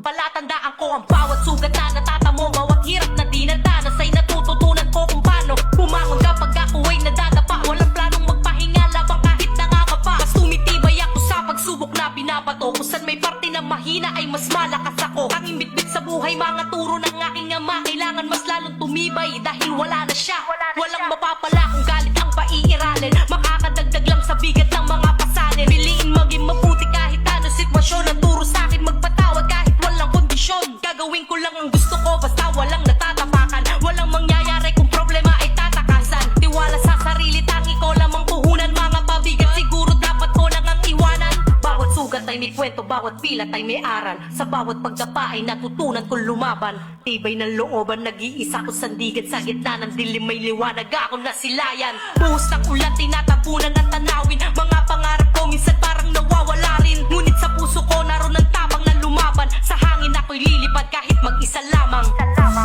Palatandaan ko ang bawat sugat na natatamo, bawat hirap na dinadanas ay natututunan ko kung paano bumangon kapag ako ay nadadapa. Walang planong magpahinga labang kahit nangangapa. Mas tumitibay ako sa pagsubok na binabato. Kung saan may parte na mahina ay mas malakas ako. Tanging bitbit sa buhay mga turo ng aking ama. Kailangan mas lalong tumibay dahil wala na siya. Walang mapapala kung galit ang paiiralin. Makakadagdag lang sa bigat ng mga pasanin. Piliin maging mabuti kahit ano sitwasyon. Ang turo sa akin magpatawad kahit walang kondisyon. Gagawin ko lang ang gusto ko basta walang natatapakan. Walang mangyayari kung problema ay tatakasan. Tiwala sa sarili, tangi ko lamang puhunan. Mga pabigat siguro dapat ko lang ang iwanan. Bawat sugat ay may kwento, bawat pilat ay may aral. Sa bawat pagdapa ay natutunan kong lumaban. Tibay ng looban, nag-iisa ko sandigan. Sa gitna ng dilim may liwanag ako na silayan. Buhos ng ulan, tinatapunan at tanawin. Mga pangarap ko minsan parang nawawala rin. Ngunit sa puso ko naroon ang tapang na lumaban. Sa hangin ako'y lilipad kahit mag-isa lamang.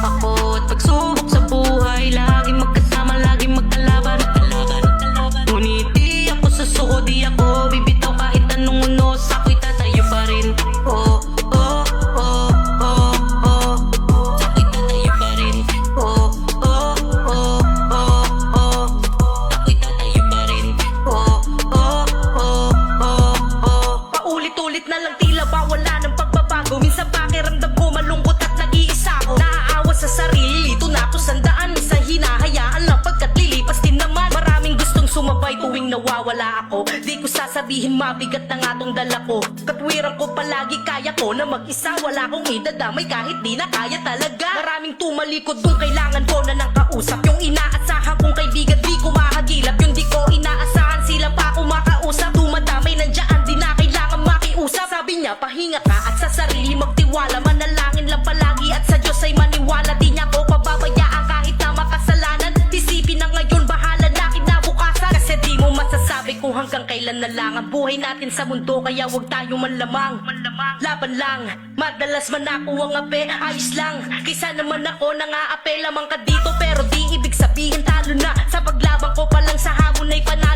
Ako't pagsubok sa buhay, laging magkasama, laging magkalaban. Ngunit di ako susuko, di ako bibitaw kahit anong unos. Ako'y tatayo pa rin. Oh, oh, oh, oh, oh. Ako'y tatayo pa rin. Oh, oh, oh, oh, oh. Ako'y tatayo pa rin. Oh, oh, oh, oh, oh. Paulit-ulit na lang tila ba wala ng pagbabago. Minsan pakiramdam ko malungkot at nag-iisa ako. Naaawa sa sarili, ito na to sandaan. Minsan hinahayaan lang pagkat lilipas din naman. Maraming gustong sumabay tuwing nawawala ako. Di ko sasabihin mabigat na nga tong dala ko. Katwiran ko palagi kaya ko na mag-isa. Wala kong idadamay kahit di na kaya talaga. Maraming tumalikod kung kailangan ko na ng kausap. Yung inaasahan kong kaibigan di ko mahagilap. Yung di ko inaasahan sila pa ako makausap. Dumadamay nandiyan di na kailangan makiusap. Sabi niya pahinga ka at sa sarili magtiwala. Manalangin lang palagi at sa Diyos ay maniwala. Di niya ko pababayaan kahit na makasalanan. Isipin na ngayon bahala na kinabukasan. Kasi di mo masasabi kung hanggang kailan na lang ang buhay natin sa mundo. Kaya wag tayo manlamang. Laban lang, madalas man ako ang ape. Ayos lang, kaysa naman ako nang-aape. Lamang ka dito pero di ibig sabihin talo na. Sa paglabang ko pa lang sa hamon ay panalo.